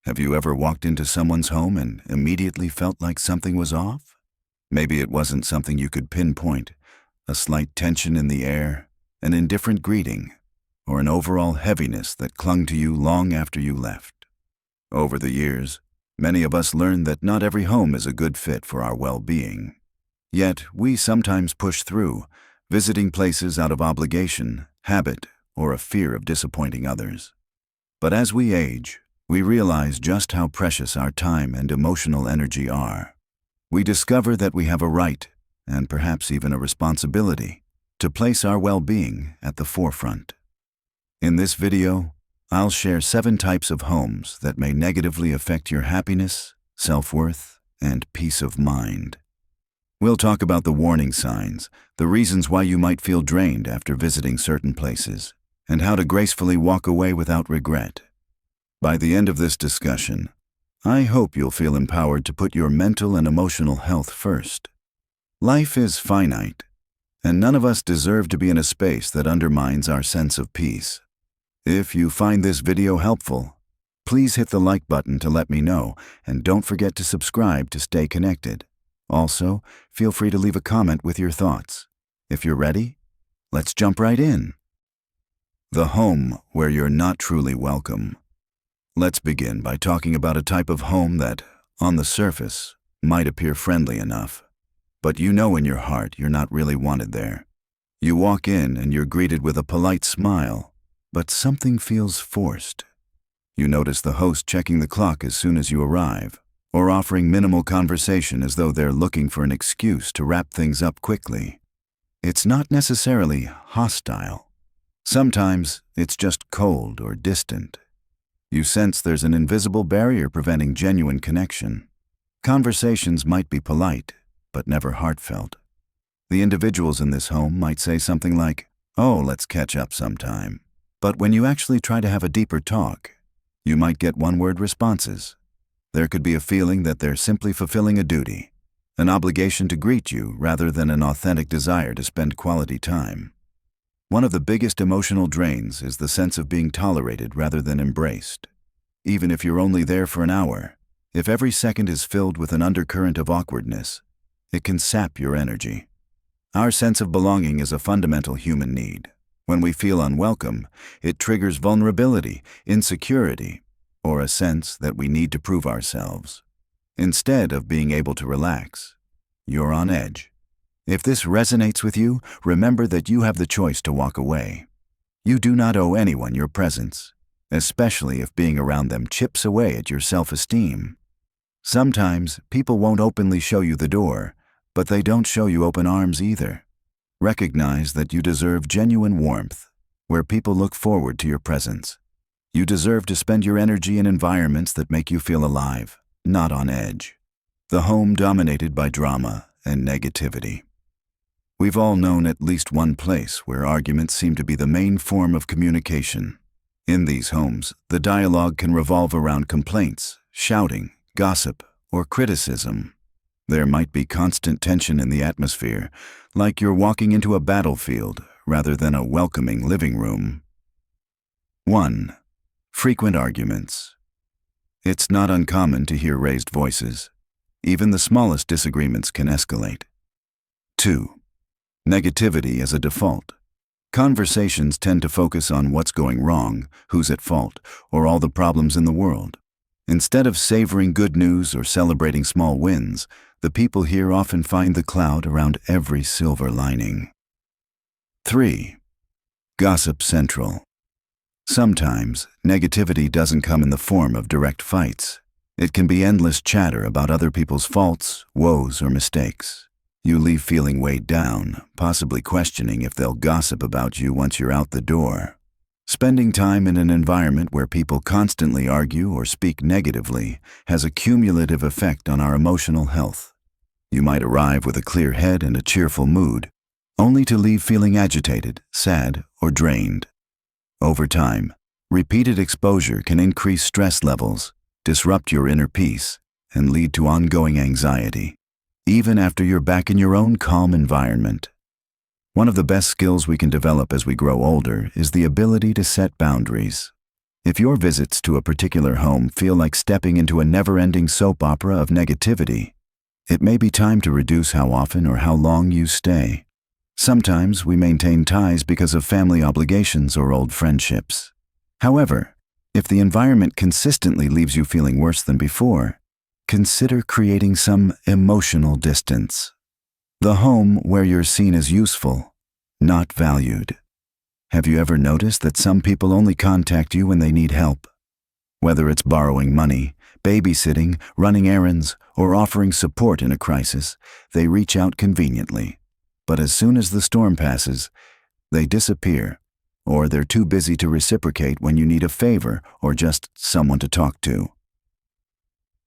Have you ever walked into someone's home and immediately felt like something was off? Maybe it wasn't something you could pinpoint, a slight tension in the air, an indifferent greeting, or an overall heaviness that clung to you long after you left. Over the years, many of us learned that not every home is a good fit for our well-being. Yet, we sometimes push through, visiting places out of obligation, habit, or a fear of disappointing others. But as we age, we realize just how precious our time and emotional energy are. We discover that we have a right, and perhaps even a responsibility, to place our well-being at the forefront. In this video, I'll share 7 types of homes that may negatively affect your happiness, self-worth, and peace of mind. We'll talk about the warning signs, the reasons why you might feel drained after visiting certain places, and how to gracefully walk away without regret. By the end of this discussion, I hope you'll feel empowered to put your mental and emotional health first. Life is finite, and none of us deserve to be in a space that undermines our sense of peace. If you find this video helpful, please hit the like button to let me know, and don't forget to subscribe to stay connected. Also, feel free to leave a comment with your thoughts. If you're ready, let's jump right in. The home where you're not truly welcome. Let's begin by talking about a type of home that, on the surface, might appear friendly enough, but you know in your heart you're not really wanted there. You walk in and you're greeted with a polite smile, but something feels forced. You notice the host checking the clock as soon as you arrive, or offering minimal conversation as though they're looking for an excuse to wrap things up quickly. It's not necessarily hostile. Sometimes it's just cold or distant. You sense there's an invisible barrier preventing genuine connection. Conversations might be polite, but never heartfelt. The individuals in this home might say something like, "Oh, let's catch up sometime." But when you actually try to have a deeper talk, you might get one-word responses. There could be a feeling that they're simply fulfilling a duty, an obligation to greet you rather than an authentic desire to spend quality time. One of the biggest emotional drains is the sense of being tolerated rather than embraced. Even if you're only there for an hour, if every second is filled with an undercurrent of awkwardness, it can sap your energy. Our sense of belonging is a fundamental human need. When we feel unwelcome, it triggers vulnerability, insecurity, or a sense that we need to prove ourselves. Instead of being able to relax, you're on edge. If this resonates with you, remember that you have the choice to walk away. You do not owe anyone your presence, especially if being around them chips away at your self-esteem. Sometimes people won't openly show you the door, but they don't show you open arms either. Recognize that you deserve genuine warmth, where people look forward to your presence. You deserve to spend your energy in environments that make you feel alive, not on edge. The home dominated by drama and negativity. We've all known at least one place where arguments seem to be the main form of communication. In these homes, the dialogue can revolve around complaints, shouting, gossip, or criticism. There might be constant tension in the atmosphere, like you're walking into a battlefield rather than a welcoming living room. 1. Frequent arguments. It's not uncommon to hear raised voices. Even the smallest disagreements can escalate. 2. Negativity as a default. Conversations tend to focus on what's going wrong, who's at fault, or all the problems in the world. Instead of savoring good news or celebrating small wins, the people here often find the cloud around every silver lining. 3. Gossip central. Sometimes, negativity doesn't come in the form of direct fights. It can be endless chatter about other people's faults, woes, or mistakes. You leave feeling weighed down, possibly questioning if they'll gossip about you once you're out the door. Spending time in an environment where people constantly argue or speak negatively has a cumulative effect on our emotional health. You might arrive with a clear head and a cheerful mood, only to leave feeling agitated, sad, or drained. Over time, repeated exposure can increase stress levels, disrupt your inner peace, and lead to ongoing anxiety, even after you're back in your own calm environment. One of the best skills we can develop as we grow older is the ability to set boundaries. If your visits to a particular home feel like stepping into a never-ending soap opera of negativity, it may be time to reduce how often or how long you stay. Sometimes we maintain ties because of family obligations or old friendships. However, if the environment consistently leaves you feeling worse than before, consider creating some emotional distance. The home where you're seen as useful, not valued. Have you ever noticed that some people only contact you when they need help? Whether it's borrowing money, babysitting, running errands, or offering support in a crisis, they reach out conveniently. But as soon as the storm passes, they disappear, or they're too busy to reciprocate when you need a favor or just someone to talk to.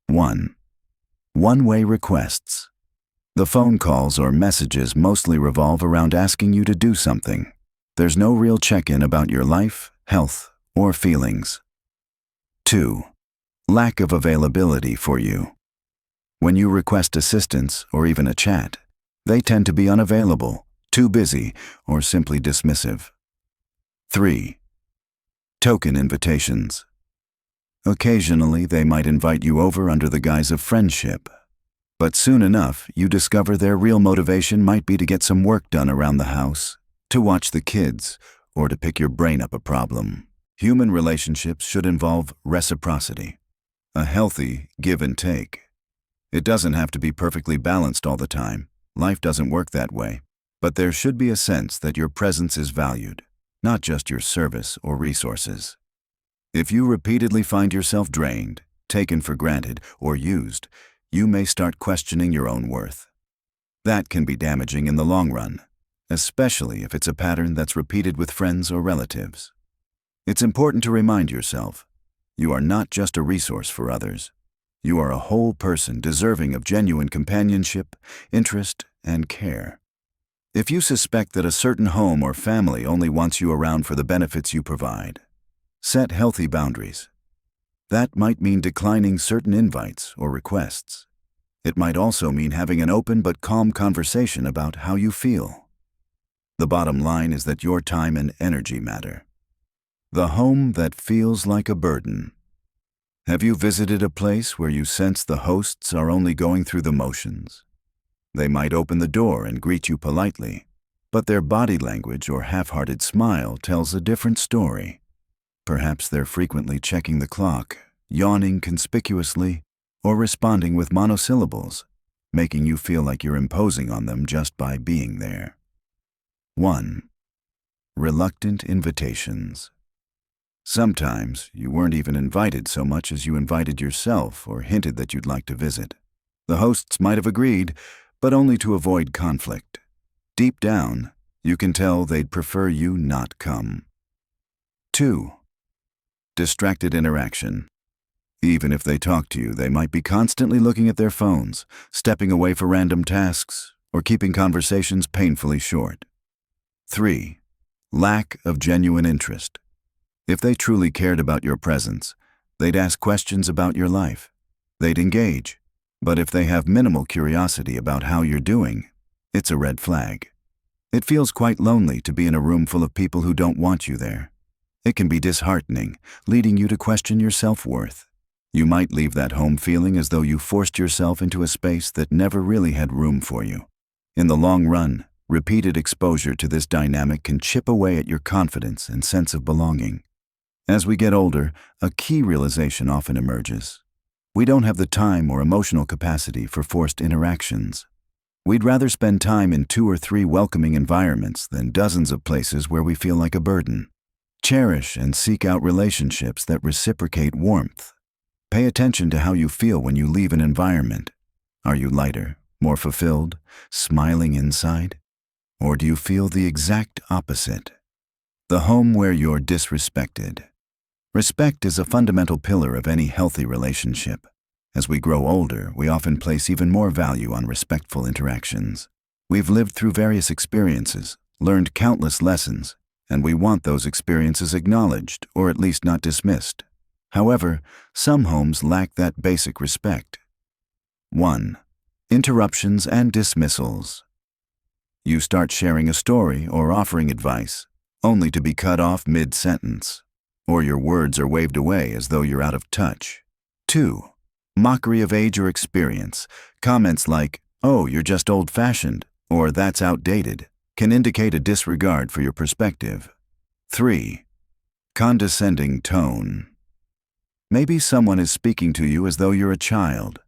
1. One-way requests. The phone calls or messages mostly revolve around asking you to do something. There's no real check-in about your life, health, or feelings. 2. Lack of availability for you. When you request assistance or even a chat, they tend to be unavailable, too busy, or simply dismissive. 3. Token invitations. Occasionally, they might invite you over under the guise of friendship, but soon enough, you discover their real motivation might be to get some work done around the house, to watch the kids, or to pick your brain up a problem. Human relationships should involve reciprocity, a healthy give and take. It doesn't have to be perfectly balanced all the time. Life doesn't work that way. But there should be a sense that your presence is valued, not just your service or resources. If you repeatedly find yourself drained, taken for granted, or used, you may start questioning your own worth. That can be damaging in the long run, especially if it's a pattern that's repeated with friends or relatives. It's important to remind yourself, you are not just a resource for others. You are a whole person deserving of genuine companionship, interest, and care. If you suspect that a certain home or family only wants you around for the benefits you provide, set healthy boundaries. That might mean declining certain invites or requests. It might also mean having an open but calm conversation about how you feel. The bottom line is that your time and energy matter. The home that feels like a burden. Have you visited a place where you sense the hosts are only going through the motions? They might open the door and greet you politely, but their body language or half-hearted smile tells a different story. Perhaps they're frequently checking the clock, yawning conspicuously, or responding with monosyllables, making you feel like you're imposing on them just by being there. 1. Reluctant invitations. Sometimes you weren't even invited so much as you invited yourself or hinted that you'd like to visit. The hosts might have agreed, but only to avoid conflict. Deep down, you can tell they'd prefer you not come. 2. Distracted interaction. Even if they talk to you, they might be constantly looking at their phones, stepping away for random tasks, or keeping conversations painfully short. 3. Lack of genuine interest. If they truly cared about your presence, they'd ask questions about your life. They'd engage. But if they have minimal curiosity about how you're doing, it's a red flag. It feels quite lonely to be in a room full of people who don't want you there. It can be disheartening, leading you to question your self-worth. You might leave that home feeling as though you forced yourself into a space that never really had room for you. In the long run, repeated exposure to this dynamic can chip away at your confidence and sense of belonging. As we get older, a key realization often emerges. We don't have the time or emotional capacity for forced interactions. We'd rather spend time in 2 or 3 welcoming environments than dozens of places where we feel like a burden. Cherish and seek out relationships that reciprocate warmth. Pay attention to how you feel when you leave an environment. Are you lighter, more fulfilled, smiling inside? Or do you feel the exact opposite? The home where you're disrespected. Respect is a fundamental pillar of any healthy relationship. As we grow older, we often place even more value on respectful interactions. We've lived through various experiences, learned countless lessons, and we want those experiences acknowledged or at least not dismissed. However, some homes lack that basic respect. 1. Interruptions and dismissals. You start sharing a story or offering advice, only to be cut off mid-sentence. or your words are waved away as though you're out of touch. 2. Mockery of age or experience. Comments like, "Oh, you're just old-fashioned," or "That's outdated," can indicate a disregard for your perspective. 3. Condescending tone. Maybe someone is speaking to you as though you're a child.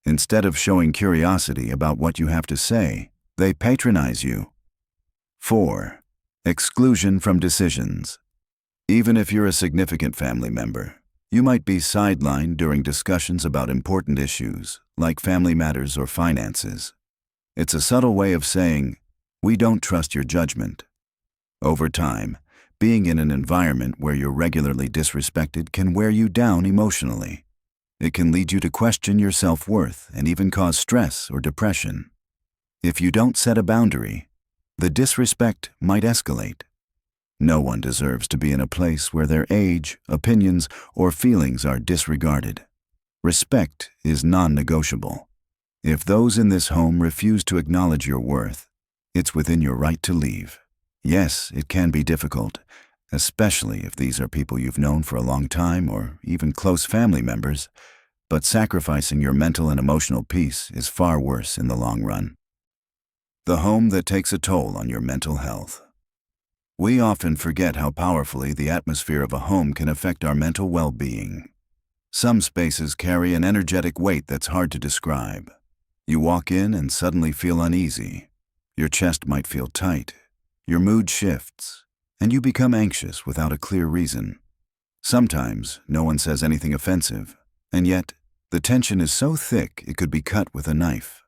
Instead of showing curiosity about what you have to say, they patronize you. 4. Exclusion from decisions. Even if you're a significant family member, you might be sidelined during discussions about important issues, like family matters or finances. It's a subtle way of saying, "We don't trust your judgment." Over time, being in an environment where you're regularly disrespected can wear you down emotionally. It can lead you to question your self-worth and even cause stress or depression. If you don't set a boundary, the disrespect might escalate. No one deserves to be in a place where their age, opinions, or feelings are disregarded. Respect is non-negotiable. If those in this home refuse to acknowledge your worth, it's within your right to leave. Yes, it can be difficult, especially if these are people you've known for a long time or even close family members, but sacrificing your mental and emotional peace is far worse in the long run. The home that takes a toll on your mental health. We often forget how powerfully the atmosphere of a home can affect our mental well-being. Some spaces carry an energetic weight that's hard to describe. You walk in and suddenly feel uneasy. Your chest might feel tight. Your mood shifts, and you become anxious without a clear reason. Sometimes no one says anything offensive, and yet the tension is so thick it could be cut with a knife.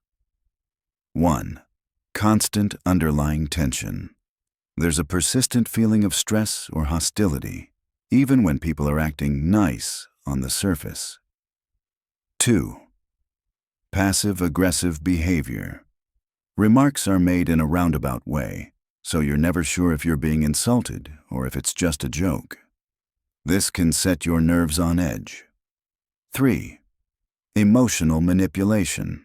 1. Constant underlying tension. There's a persistent feeling of stress or hostility, even when people are acting nice on the surface. 2. Passive-aggressive behavior. Remarks are made in a roundabout way, so you're never sure if you're being insulted or if it's just a joke. This can set your nerves on edge. 3. Emotional manipulation.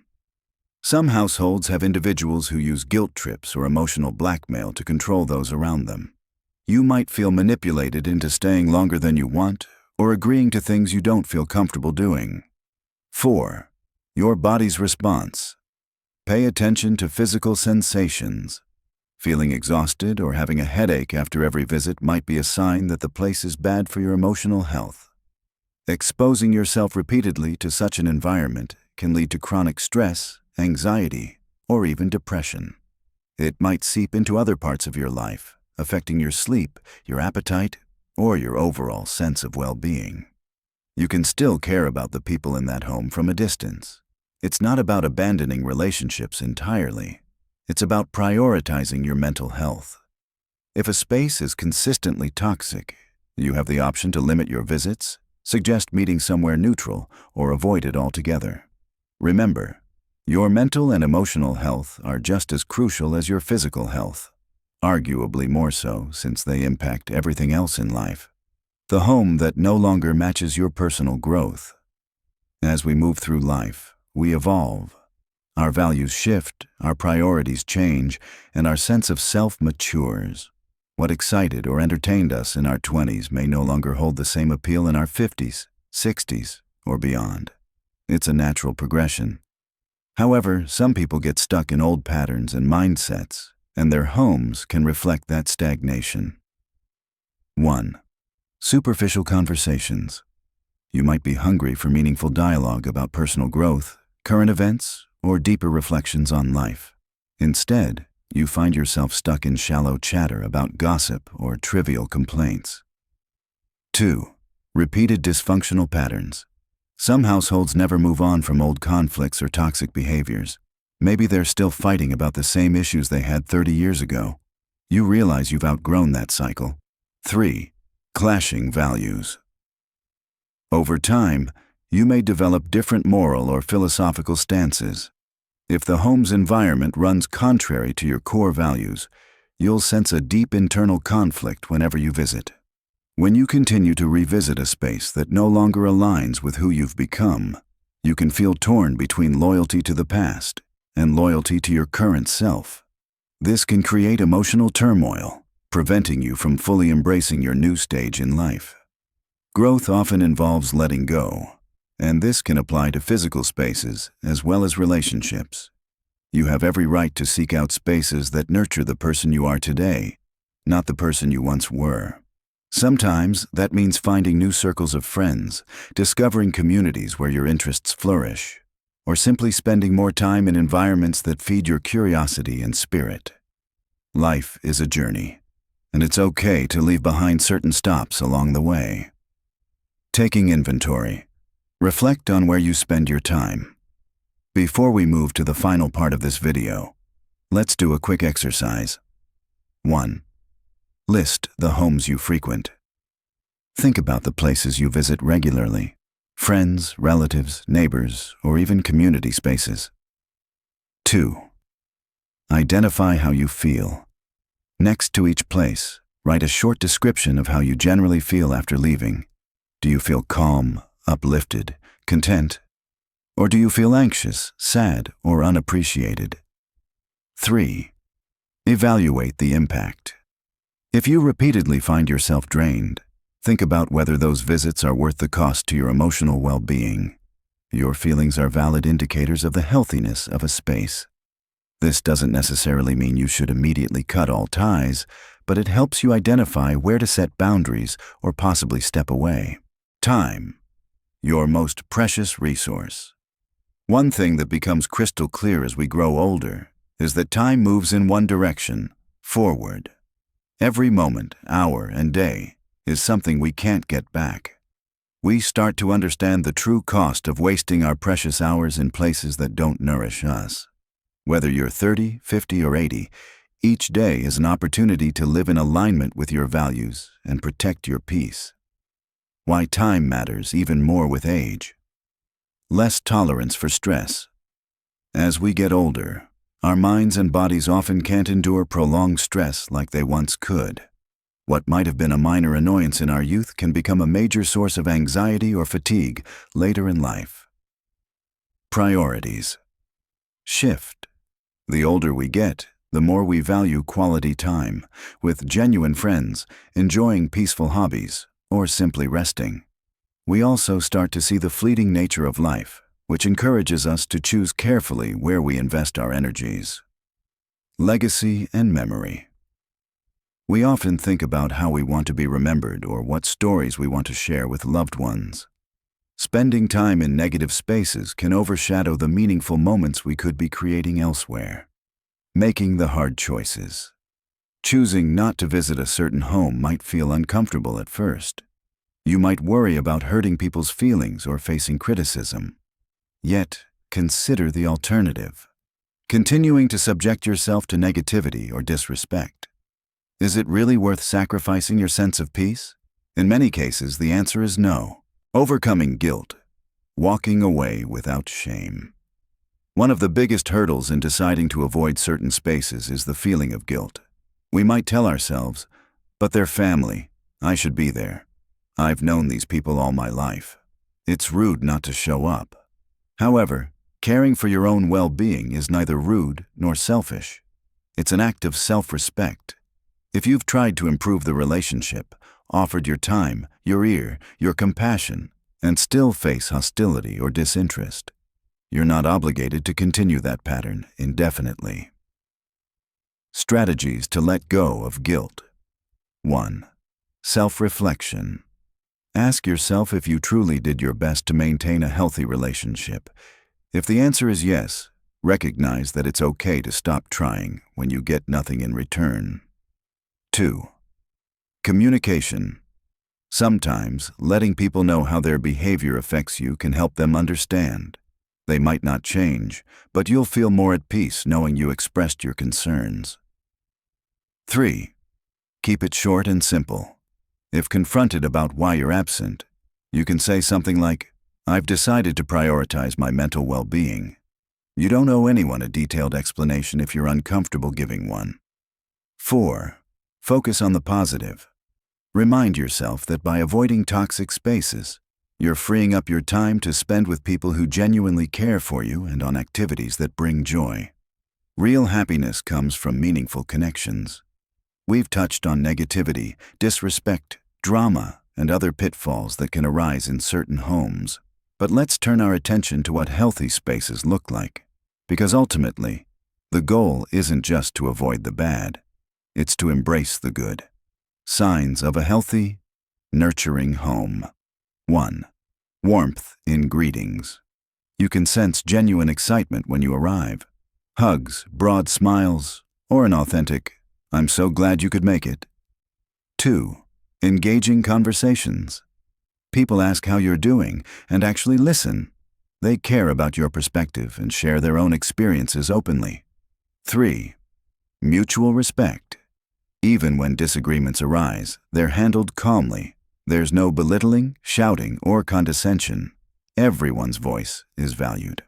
Some households have individuals who use guilt trips or emotional blackmail to control those around them. You might feel manipulated into staying longer than you want or agreeing to things you don't feel comfortable doing. 4. Your body's response. Pay attention to physical sensations. Feeling exhausted or having a headache after every visit might be a sign that the place is bad for your emotional health. Exposing yourself repeatedly to such an environment can lead to chronic stress, anxiety, or even depression. It might seep into other parts of your life, affecting your sleep, your appetite, or your overall sense of well-being. You can still care about the people in that home from a distance. It's not about abandoning relationships entirely. It's about prioritizing your mental health. If a space is consistently toxic, you have the option to limit your visits, suggest meeting somewhere neutral, or avoid it altogether. Remember, your mental and emotional health are just as crucial as your physical health, arguably more so since they impact everything else in life. The home that no longer matches your personal growth. As we move through life, we evolve. Our values shift, our priorities change, and our sense of self matures. What excited or entertained us in our 20s may no longer hold the same appeal in our 50s, 60s, or beyond. It's a natural progression. However, some people get stuck in old patterns and mindsets, and their homes can reflect that stagnation. 1. Superficial conversations. You might be hungry for meaningful dialogue about personal growth, current events, or deeper reflections on life. Instead, you find yourself stuck in shallow chatter about gossip or trivial complaints. 2. Repeated dysfunctional patterns. Some households never move on from old conflicts or toxic behaviors. Maybe they're still fighting about the same issues they had 30 years ago. You realize you've outgrown that cycle. 3. Clashing values. Over time, you may develop different moral or philosophical stances. If the home's environment runs contrary to your core values, you'll sense a deep internal conflict whenever you visit. When you continue to revisit a space that no longer aligns with who you've become, you can feel torn between loyalty to the past and loyalty to your current self. This can create emotional turmoil, preventing you from fully embracing your new stage in life. Growth often involves letting go, and this can apply to physical spaces as well as relationships. You have every right to seek out spaces that nurture the person you are today, not the person you once were. Sometimes that means finding new circles of friends, discovering communities where your interests flourish, or simply spending more time in environments that feed your curiosity and spirit. Life is a journey, and it's okay to leave behind certain stops along the way. Taking inventory. Reflect on where you spend your time. Before we move to the final part of this video, let's do a quick exercise. 1. List the homes you frequent. Think about the places you visit regularly: friends, relatives, neighbors, or even community spaces. 2. Identify how you feel. Next to each place, write a short description of how you generally feel after leaving. Do you feel calm, uplifted, content? Or do you feel anxious, sad, or unappreciated? 3. Evaluate the impact. If you repeatedly find yourself drained, think about whether those visits are worth the cost to your emotional well-being. Your feelings are valid indicators of the healthiness of a space. This doesn't necessarily mean you should immediately cut all ties, but it helps you identify where to set boundaries or possibly step away. Time, your most precious resource. One thing that becomes crystal clear as we grow older is that time moves in one direction, forward. Every moment, hour, and day is something we can't get back. We start to understand the true cost of wasting our precious hours in places that don't nourish us. Whether you're 30, 50, or 80, each day is an opportunity to live in alignment with your values and protect your peace. Why time matters even more with age. Less tolerance for stress. As we get older, our minds and bodies often can't endure prolonged stress like they once could. What might have been a minor annoyance in our youth can become a major source of anxiety or fatigue later in life. Priorities. Shift. The older we get, the more we value quality time with genuine friends, enjoying peaceful hobbies, or simply resting. We also start to see the fleeting nature of life, which encourages us to choose carefully where we invest our energies. Legacy and memory. We often think about how we want to be remembered or what stories we want to share with loved ones. Spending time in negative spaces can overshadow the meaningful moments we could be creating elsewhere. Making the hard choices. Choosing not to visit a certain home might feel uncomfortable at first. You might worry about hurting people's feelings or facing criticism. Yet, consider the alternative. Continuing to subject yourself to negativity or disrespect. Is it really worth sacrificing your sense of peace? In many cases, the answer is no. Overcoming guilt. Walking away without shame. One of the biggest hurdles in deciding to avoid certain spaces is the feeling of guilt. We might tell ourselves, but they're family. I should be there. I've known these people all my life. It's rude not to show up. However, caring for your own well-being is neither rude nor selfish. It's an act of self-respect. If you've tried to improve the relationship, offered your time, your ear, your compassion, and still face hostility or disinterest, you're not obligated to continue that pattern indefinitely. Strategies to let go of guilt. 1. Self-reflection. Ask yourself if you truly did your best to maintain a healthy relationship. If the answer is yes, recognize that it's okay to stop trying when you get nothing in return. 2. Communication. Sometimes, letting people know how their behavior affects you can help them understand. They might not change, but you'll feel more at peace knowing you expressed your concerns. 3. Keep it short and simple. If confronted about why you're absent, you can say something like, "I've decided to prioritize my mental well-being." You don't owe anyone a detailed explanation if you're uncomfortable giving one. 4. Focus on the positive. Remind yourself that by avoiding toxic spaces, you're freeing up your time to spend with people who genuinely care for you and on activities that bring joy. Real happiness comes from meaningful connections. We've touched on negativity, disrespect, drama, and other pitfalls that can arise in certain homes. But let's turn our attention to what healthy spaces look like, because ultimately, the goal isn't just to avoid the bad, it's to embrace the good. Signs of a healthy, nurturing home. 1. Warmth in greetings. You can sense genuine excitement when you arrive. Hugs, broad smiles, or an authentic, "I'm so glad you could make it." 2. Engaging conversations. People ask how you're doing and actually listen. They care about your perspective and share their own experiences openly. 3. Mutual respect. Even when disagreements arise, they're handled calmly. There's no belittling, shouting, or condescension. Everyone's voice is valued.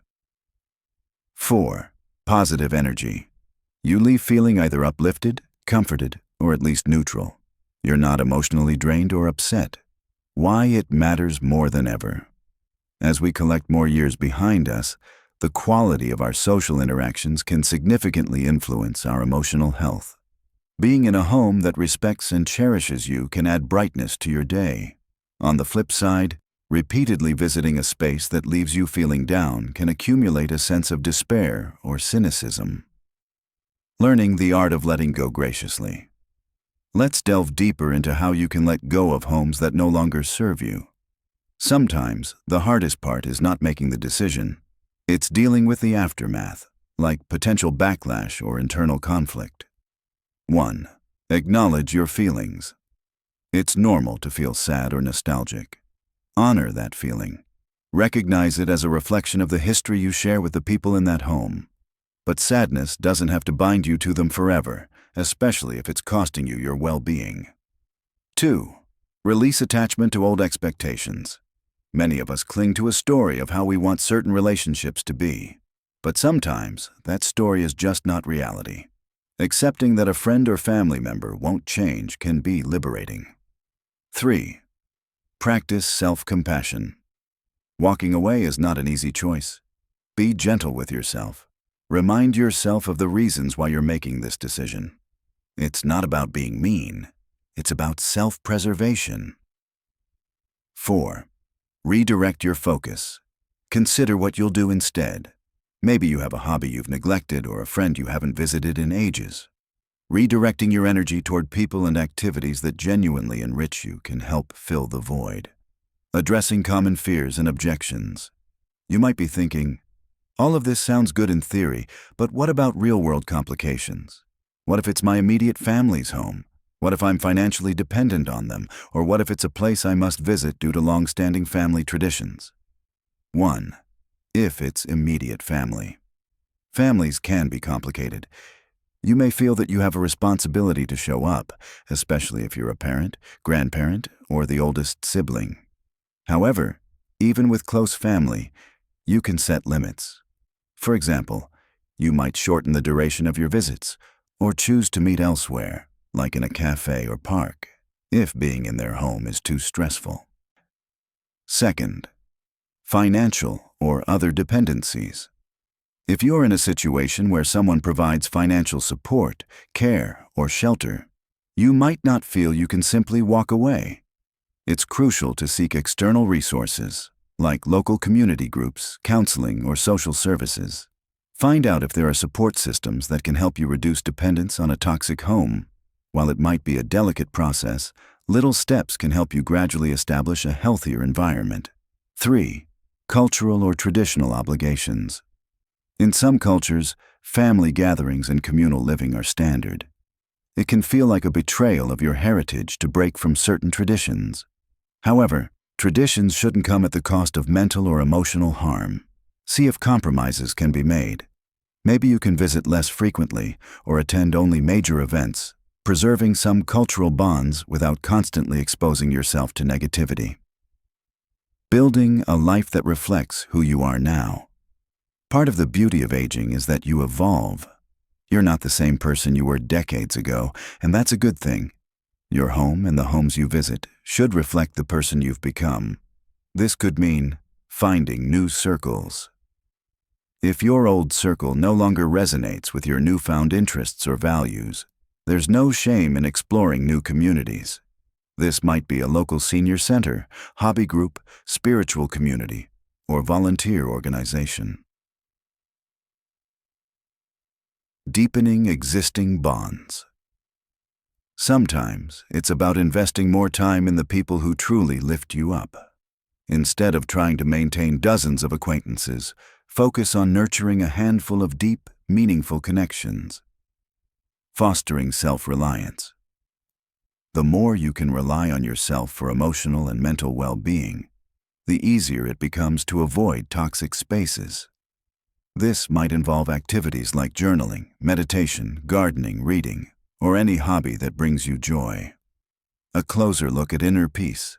4. Positive energy. You leave feeling either uplifted, comforted, or at least neutral. You're not emotionally drained or upset. Why it matters more than ever. As we collect more years behind us, the quality of our social interactions can significantly influence our emotional health. Being in a home that respects and cherishes you can add brightness to your day. On the flip side, repeatedly visiting a space that leaves you feeling down can accumulate a sense of despair or cynicism. Learning the art of letting go graciously. Let's delve deeper into how you can let go of homes that no longer serve you. Sometimes, the hardest part is not making the decision. It's dealing with the aftermath, like potential backlash or internal conflict. 1. Acknowledge your feelings. It's normal to feel sad or nostalgic. Honor that feeling. Recognize it as a reflection of the history you share with the people in that home. But sadness doesn't have to bind you to them forever, especially if it's costing you your well-being. 2. Release attachment to old expectations. Many of us cling to a story of how we want certain relationships to be. But sometimes, that story is just not reality. Accepting that a friend or family member won't change can be liberating. 3. Practice self-compassion. Walking away is not an easy choice. Be gentle with yourself. Remind yourself of the reasons why you're making this decision. It's not about being mean. It's about self-preservation. 4. Redirect your focus. Consider what you'll do instead. Maybe you have a hobby you've neglected or a friend you haven't visited in ages. Redirecting your energy toward people and activities that genuinely enrich you can help fill the void. Addressing common fears and objections. You might be thinking, all of this sounds good in theory, but what about real-world complications? What if it's my immediate family's home? What if I'm financially dependent on them? Or what if it's a place I must visit due to long-standing family traditions? 1. If it's immediate family. Families can be complicated. You may feel that you have a responsibility to show up, especially if you're a parent, grandparent, or the oldest sibling. However, even with close family, you can set limits. For example, you might shorten the duration of your visits, or choose to meet elsewhere, like in a cafe or park, if being in their home is too stressful. 2. Financial or other dependencies. If you're in a situation where someone provides financial support, care, or shelter, you might not feel you can simply walk away. It's crucial to seek external resources, like local community groups, counseling, or social services. Find out if there are support systems that can help you reduce dependence on a toxic home. While it might be a delicate process, little steps can help you gradually establish a healthier environment. 3. Cultural or traditional obligations. In some cultures, family gatherings and communal living are standard. It can feel like a betrayal of your heritage to break from certain traditions. However, traditions shouldn't come at the cost of mental or emotional harm. See if compromises can be made. Maybe you can visit less frequently or attend only major events, preserving some cultural bonds without constantly exposing yourself to negativity. Building a life that reflects who you are now. Part of the beauty of aging is that you evolve. You're not the same person you were decades ago, and that's a good thing. Your home and the homes you visit should reflect the person you've become. This could mean finding new circles. If your old circle no longer resonates with your newfound interests or values, there's no shame in exploring new communities. This might be a local senior center, hobby group, spiritual community, or volunteer organization. Deepening existing bonds. Sometimes it's about investing more time in the people who truly lift you up. Instead of trying to maintain dozens of acquaintances, focus on nurturing a handful of deep, meaningful connections. Fostering self-reliance. The more you can rely on yourself for emotional and mental well-being, the easier it becomes to avoid toxic spaces. This might involve activities like journaling, meditation, gardening, reading, or any hobby that brings you joy. A closer look at inner peace.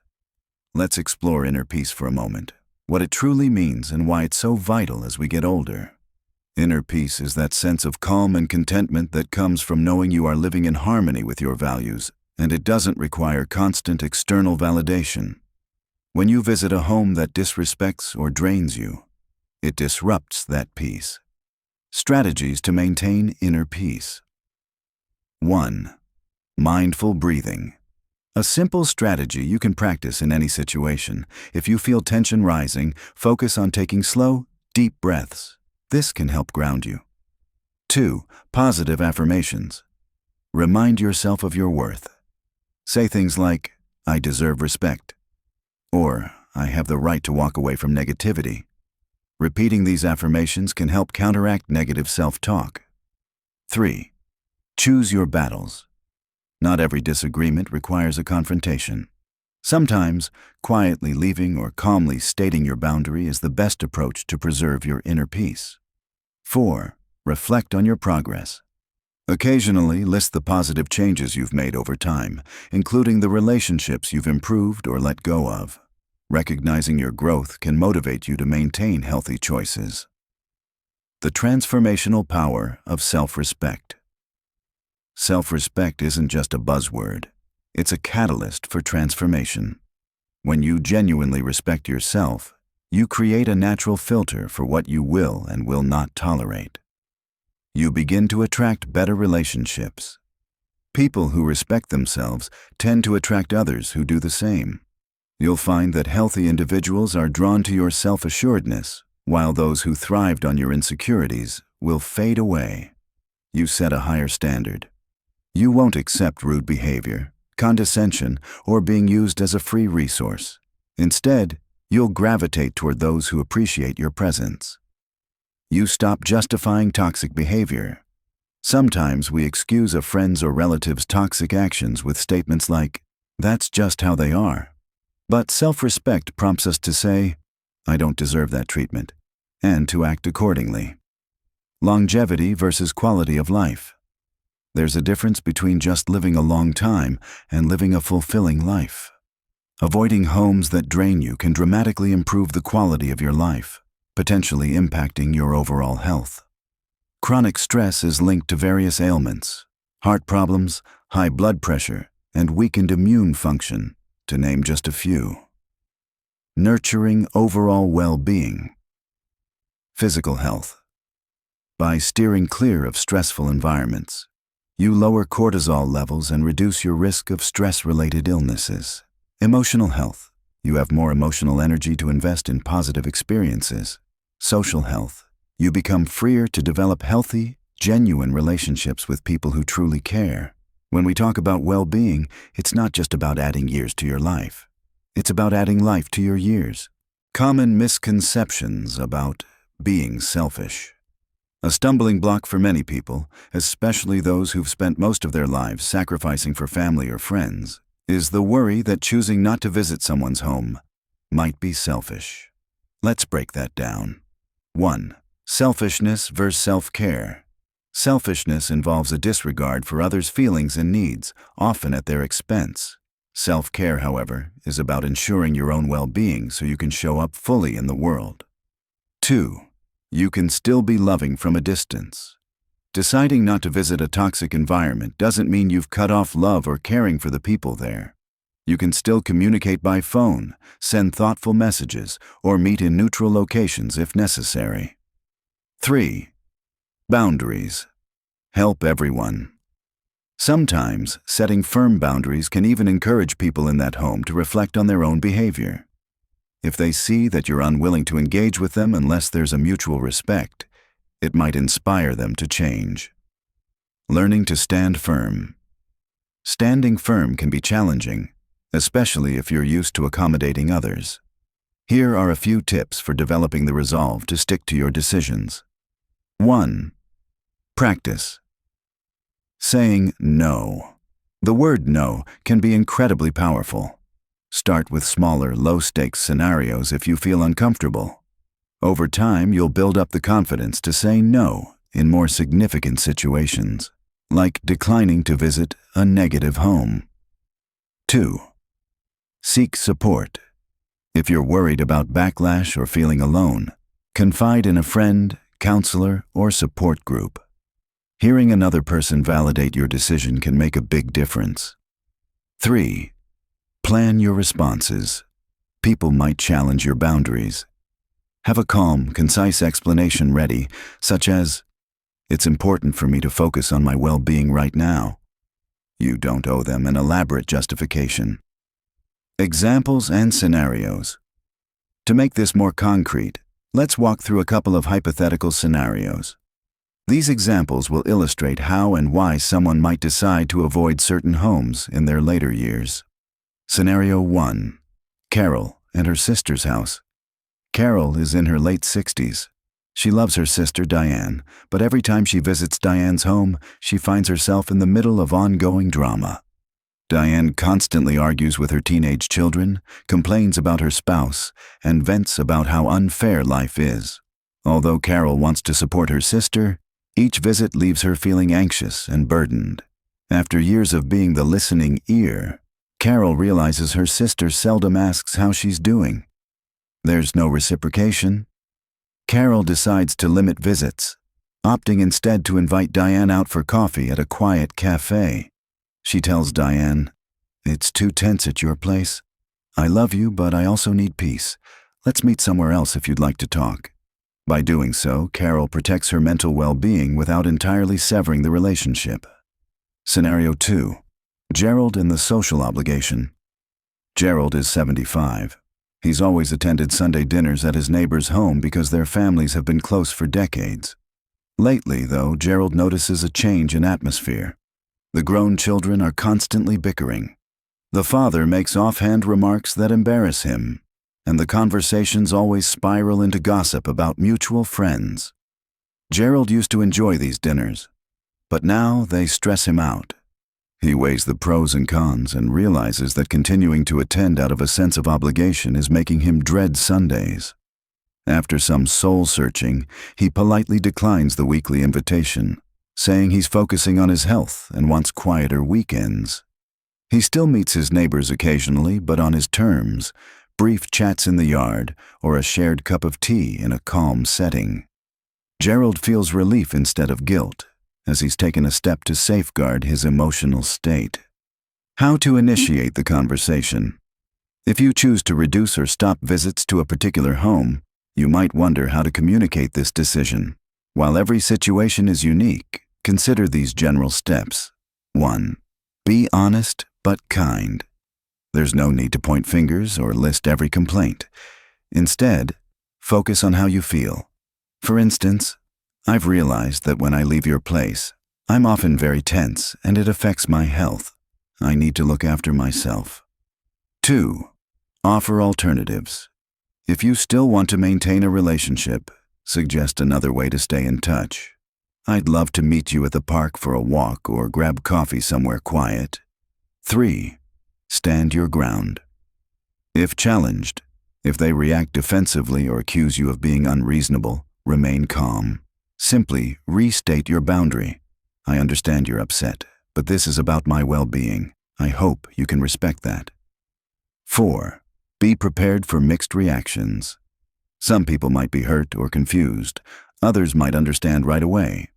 Let's explore inner peace for a moment, what it truly means and why it's so vital as we get older. Inner peace is that sense of calm and contentment that comes from knowing you are living in harmony with your values, and it doesn't require constant external validation. When you visit a home that disrespects or drains you, it disrupts that peace. Strategies to maintain inner peace. 1. Mindful breathing. A simple strategy you can practice in any situation. If you feel tension rising, focus on taking slow, deep breaths. This can help ground you. 2. Positive affirmations. Remind yourself of your worth. Say things like, "I deserve respect," or "I have the right to walk away from negativity." Repeating these affirmations can help counteract negative self-talk. 3. Choose your battles. Not every disagreement requires a confrontation. Sometimes, quietly leaving or calmly stating your boundary is the best approach to preserve your inner peace. 4. Reflect on your progress. Occasionally, list the positive changes you've made over time, including the relationships you've improved or let go of. Recognizing your growth can motivate you to maintain healthy choices. The transformational power of self-respect. Self-respect isn't just a buzzword. It's a catalyst for transformation. When you genuinely respect yourself, you create a natural filter for what you will and will not tolerate. You begin to attract better relationships. People who respect themselves tend to attract others who do the same. You'll find that healthy individuals are drawn to your self-assuredness, while those who thrived on your insecurities will fade away. You set a higher standard. You won't accept rude behavior, condescension, or being used as a free resource. Instead, you'll gravitate toward those who appreciate your presence. You stop justifying toxic behavior. Sometimes we excuse a friend's or relative's toxic actions with statements like, "That's just how they are." But self-respect prompts us to say, "I don't deserve that treatment," and to act accordingly. Longevity versus quality of life. There's a difference between just living a long time and living a fulfilling life. Avoiding homes that drain you can dramatically improve the quality of your life, potentially impacting your overall health. Chronic stress is linked to various ailments, heart problems, high blood pressure, and weakened immune function, to name just a few. Nurturing overall well-being. Physical health. By steering clear of stressful environments, you lower cortisol levels and reduce your risk of stress-related illnesses. Emotional health. You have more emotional energy to invest in positive experiences. Social health. You become freer to develop healthy, genuine relationships with people who truly care. When we talk about well-being, it's not just about adding years to your life. It's about adding life to your years. Common misconceptions about being selfish. A stumbling block for many people, especially those who've spent most of their lives sacrificing for family or friends, is the worry that choosing not to visit someone's home might be selfish. Let's break that down. 1. Selfishness versus self-care. Selfishness involves a disregard for others' feelings and needs, often at their expense. Self-care, however, is about ensuring your own well-being so you can show up fully in the world. 2. You can still be loving from a distance. Deciding not to visit a toxic environment doesn't mean you've cut off love or caring for the people there. You can still communicate by phone, send thoughtful messages, or meet in neutral locations if necessary. 3. Boundaries. Help everyone. Sometimes, setting firm boundaries can even encourage people in that home to reflect on their own behavior. If they see that you're unwilling to engage with them unless there's a mutual respect, it might inspire them to change. Learning to stand firm. Standing firm can be challenging, especially if you're used to accommodating others. Here are a few tips for developing the resolve to stick to your decisions. 1. Practice. Saying no. The word no can be incredibly powerful. Start with smaller, low-stakes scenarios if you feel uncomfortable. Over time, you'll build up the confidence to say no in more significant situations, like declining to visit a negative home. 2. Seek support. If you're worried about backlash or feeling alone, confide in a friend, counselor, or support group. Hearing another person validate your decision can make a big difference. 3. Plan your responses. People might challenge your boundaries. Have a calm, concise explanation ready, such as, "It's important for me to focus on my well-being right now." You don't owe them an elaborate justification. Examples and scenarios. To make this more concrete, let's walk through a couple of hypothetical scenarios. These examples will illustrate how and why someone might decide to avoid certain homes in their later years. Scenario 1. Carol and her sister's house. Carol is in her late 60s. She loves her sister Diane, but every time she visits Diane's home, she finds herself in the middle of ongoing drama. Diane constantly argues with her teenage children, complains about her spouse, and vents about how unfair life is. Although Carol wants to support her sister, each visit leaves her feeling anxious and burdened. After years of being the listening ear, Carol realizes her sister seldom asks how she's doing. There's no reciprocation. Carol decides to limit visits, opting instead to invite Diane out for coffee at a quiet cafe. She tells Diane, "It's too tense at your place. I love you, but I also need peace. Let's meet somewhere else if you'd like to talk." By doing so, Carol protects her mental well-being without entirely severing the relationship. Scenario 2. Gerald and the social obligation. Gerald is 75. He's always attended Sunday dinners at his neighbor's home because their families have been close for decades. Lately, though, Gerald notices a change in atmosphere. The grown children are constantly bickering. The father makes offhand remarks that embarrass him, and the conversations always spiral into gossip about mutual friends. Gerald used to enjoy these dinners, but now they stress him out. He weighs the pros and cons and realizes that continuing to attend out of a sense of obligation is making him dread Sundays. After some soul-searching, he politely declines the weekly invitation, saying he's focusing on his health and wants quieter weekends. He still meets his neighbors occasionally, but on his terms, brief chats in the yard or a shared cup of tea in a calm setting. Gerald feels relief instead of guilt, as he's taken a step to safeguard his emotional state. How to initiate the conversation. If you choose to reduce or stop visits to a particular home, you might wonder how to communicate this decision. While every situation is unique, consider these general steps. 1. Be honest but kind. There's no need to point fingers or list every complaint. Instead, focus on how you feel. For instance, "I've realized that when I leave your place, I'm often very tense and it affects my health. I need to look after myself." 2. Offer alternatives. If you still want to maintain a relationship, suggest another way to stay in touch. "I'd love to meet you at the park for a walk or grab coffee somewhere quiet." 3. Stand your ground. If challenged, if they react defensively or accuse you of being unreasonable, remain calm. Simply restate your boundary. "I understand you're upset, but this is about my well-being. I hope you can respect that." 4. Be prepared for mixed reactions. Some people might be hurt or confused. Others might understand right away.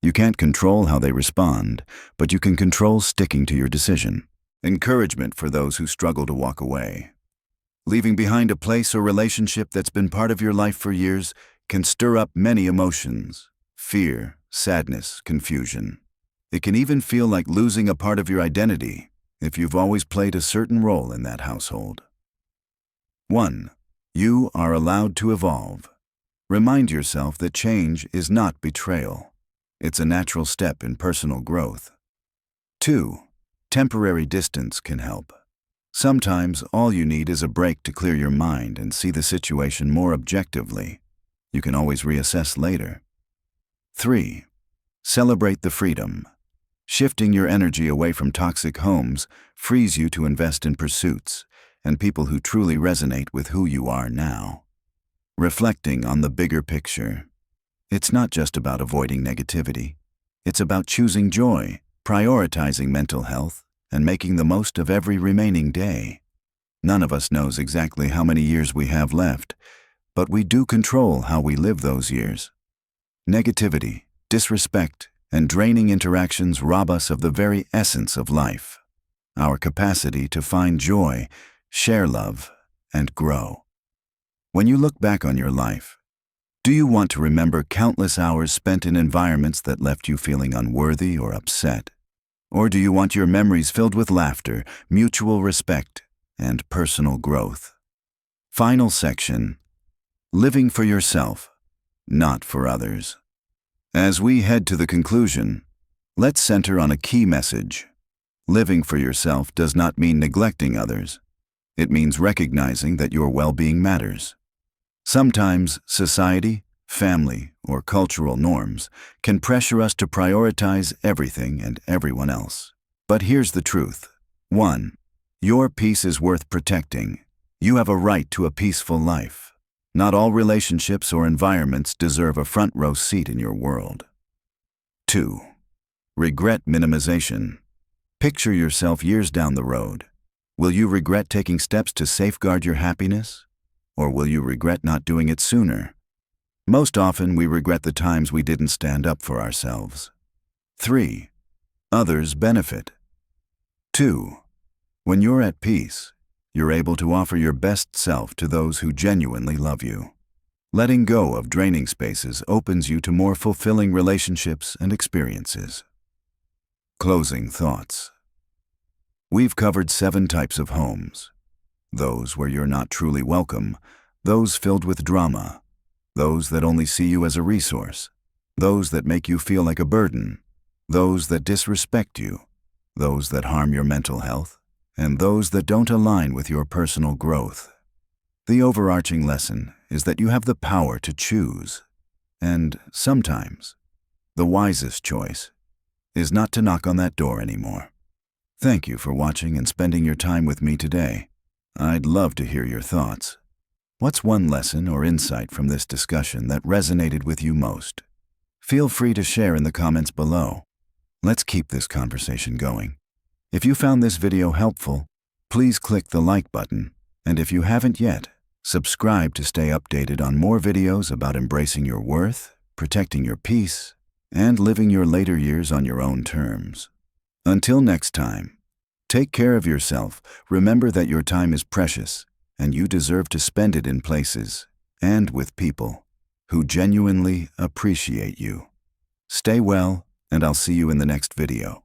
You can't control how they respond, but you can control sticking to your decision. Encouragement for those who struggle to walk away. Leaving behind a place or relationship that's been part of your life for years can stir up many emotions: fear, sadness, confusion. It can even feel like losing a part of your identity if you've always played a certain role in that household. 1. You are allowed to evolve. Remind yourself that change is not betrayal. It's a natural step in personal growth. 2. Temporary distance can help. Sometimes all you need is a break to clear your mind and see the situation more objectively. You can always reassess later. 3. Celebrate the freedom. Shifting your energy away from toxic homes frees you to invest in pursuits and people who truly resonate with who you are now. Reflecting on the bigger picture. It's not just about avoiding negativity. It's about choosing joy, prioritizing mental health, and making the most of every remaining day. None of us knows exactly how many years we have left, but we do control how we live those years. Negativity, disrespect, and draining interactions rob us of the very essence of life, our capacity to find joy, share love, and grow. When you look back on your life, do you want to remember countless hours spent in environments that left you feeling unworthy or upset? Or do you want your memories filled with laughter, mutual respect, and personal growth? Final section. Living for yourself, not for others. As we head to the conclusion, let's center on a key message. Living for yourself does not mean neglecting others. It means recognizing that your well-being matters. Sometimes society, family, or cultural norms can pressure us to prioritize everything and everyone else. But here's the truth. 1. Your peace is worth protecting. You have a right to a peaceful life. Not all relationships or environments deserve a front row seat in your world. 2. Regret minimization. Picture yourself years down the road. Will you regret taking steps to safeguard your happiness? Or will you regret not doing it sooner? Most often, we regret the times we didn't stand up for ourselves. 3. Others benefit. 2. When you're at peace, you're able to offer your best self to those who genuinely love you. Letting go of draining spaces opens you to more fulfilling relationships and experiences. Closing thoughts. We've covered 7 types of homes. Those where you're not truly welcome, those filled with drama, those that only see you as a resource, those that make you feel like a burden, those that disrespect you, those that harm your mental health, and those that don't align with your personal growth. The overarching lesson is that you have the power to choose, and sometimes the wisest choice is not to knock on that door anymore. Thank you for watching and spending your time with me today. I'd love to hear your thoughts. What's one lesson or insight from this discussion that resonated with you most? Feel free to share in the comments below. Let's keep this conversation going. If you found this video helpful, please click the like button, and if you haven't yet, subscribe to stay updated on more videos about embracing your worth, protecting your peace, and living your later years on your own terms. Until next time, take care of yourself, remember that your time is precious, and you deserve to spend it in places and with people who genuinely appreciate you. Stay well, and I'll see you in the next video.